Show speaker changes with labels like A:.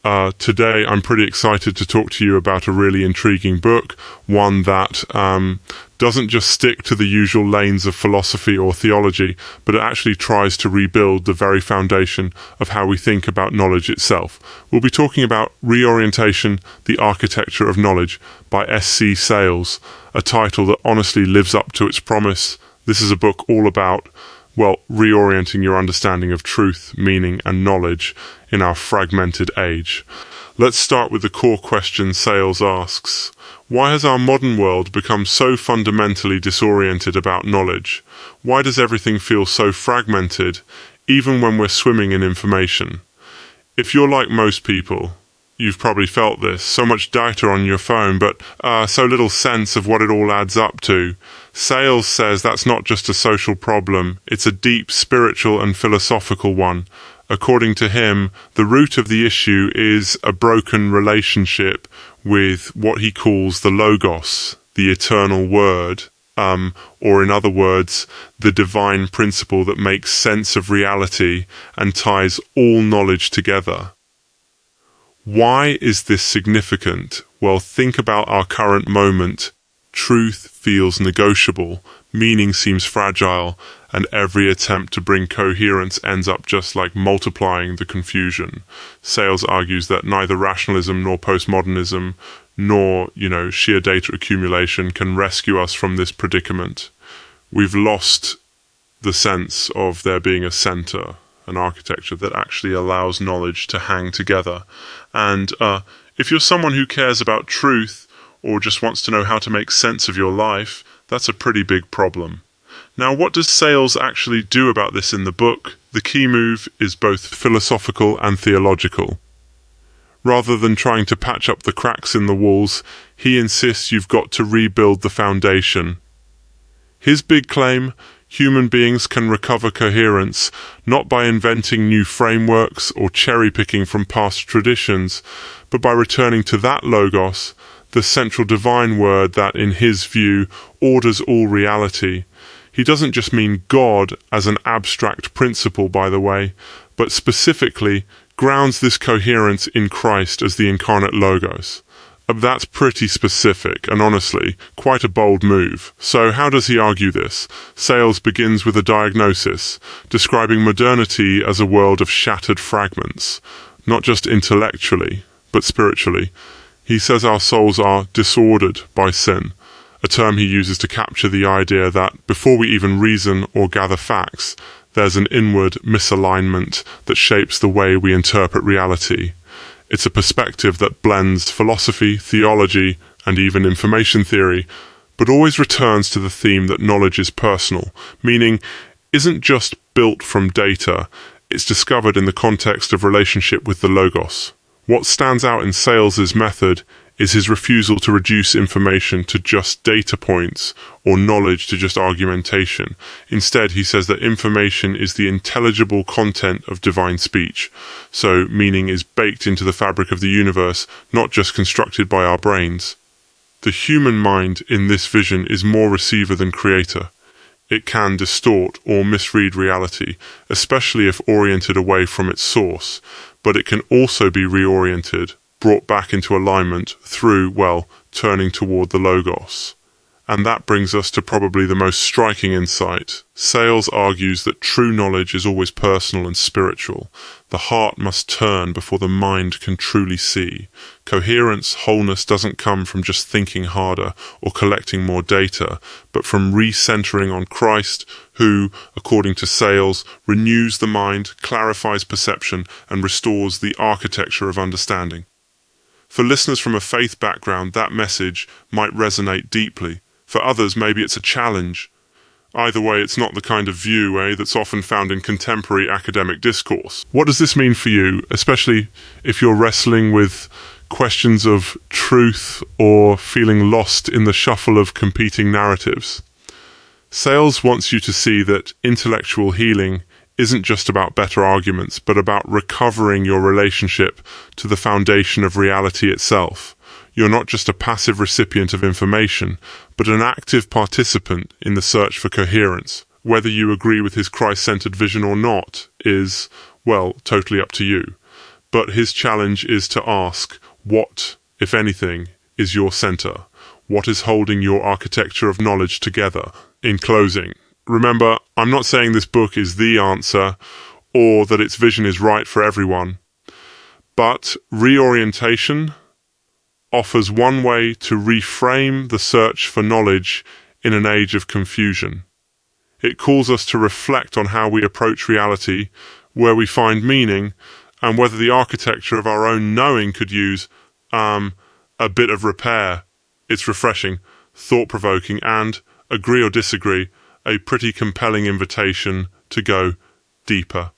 A: Today, I'm pretty excited to talk to you about a really intriguing book, one that doesn't just stick to the usual lanes of philosophy or theology, but it actually tries to rebuild the very foundation of how we think about knowledge itself. We'll be talking about Reorientation, the Architecture of Knowledge by S.C. Sayles, a title that honestly lives up to its promise. This is a book all about, well, reorienting your understanding of truth, meaning, and knowledge in our fragmented age. Let's start with the core question Sayles asks. Why has our modern world become so fundamentally disoriented about knowledge? Why does everything feel so fragmented, even when we're swimming in information? If you're like most people, you've probably felt this. So much data on your phone, but so little sense of what it all adds up to. Sayles says that's not just a social problem, it's a deep spiritual and philosophical one. According to him, the root of the issue is a broken relationship with what he calls the Logos, the eternal word, or in other words, the divine principle that makes sense of reality and ties all knowledge together. Why is this significant? Well, think about our current moment. Truth feels negotiable, meaning seems fragile, and every attempt to bring coherence ends up just like multiplying the confusion. Sayles argues that neither rationalism nor postmodernism nor, sheer data accumulation can rescue us from this predicament. We've lost the sense of there being a center, an architecture that actually allows knowledge to hang together. And if you're someone who cares about truth or just wants to know how to make sense of your life, that's a pretty big problem. Now, what does Sayles actually do about this in the book? The key move is both philosophical and theological. Rather than trying to patch up the cracks in the walls, he insists you've got to rebuild the foundation. His big claim: human beings can recover coherence, not by inventing new frameworks or cherry-picking from past traditions, but by returning to that Logos, the central divine word that, in his view, orders all reality. He doesn't just mean God as an abstract principle, by the way, but specifically grounds this coherence in Christ as the incarnate Logos. That's pretty specific, and honestly, quite a bold move. So how does he argue this? Sayles begins with a diagnosis, describing modernity as a world of shattered fragments, not just intellectually, but spiritually. He says our souls are disordered by sin, a term he uses to capture the idea that before we even reason or gather facts, there's an inward misalignment that shapes the way we interpret reality. It's a perspective that blends philosophy, theology, and even information theory, but always returns to the theme that knowledge is personal, meaning isn't just built from data, it's discovered in the context of relationship with the Logos. What stands out in Sayles' method is his refusal to reduce information to just data points or knowledge to just argumentation. Instead, he says that information is the intelligible content of divine speech. So meaning is baked into the fabric of the universe, not just constructed by our brains. The human mind in this vision is more receiver than creator. It can distort or misread reality, especially if oriented away from its source, but it can also be reoriented, brought back into alignment through, turning toward the Logos. And that brings us to probably the most striking insight. Sayles argues that true knowledge is always personal and spiritual. The heart must turn before the mind can truly see. Coherence, wholeness doesn't come from just thinking harder or collecting more data, but from recentering on Christ, who, according to Sayles, renews the mind, clarifies perception, and restores the architecture of understanding. For listeners from a faith background, that message might resonate deeply. For others, maybe it's a challenge. Either way, it's not the kind of view, that's often found in contemporary academic discourse. What does this mean for you, especially if you're wrestling with questions of truth or feeling lost in the shuffle of competing narratives? Sayles wants you to see that intellectual healing isn't just about better arguments, but about recovering your relationship to the foundation of reality itself. You're not just a passive recipient of information, but an active participant in the search for coherence. Whether you agree with his Christ-centered vision or not is, totally up to you. but his challenge is to ask, what, if anything, is your center? What is holding your architecture of knowledge together? In closing, remember, I'm not saying this book is the answer or that its vision is right for everyone, but reorientation offers one way to reframe the search for knowledge in an age of confusion. It calls us to reflect on how we approach reality, where we find meaning, and whether the architecture of our own knowing could use a bit of repair. It's refreshing, thought-provoking, and, agree or disagree, a pretty compelling invitation to go deeper.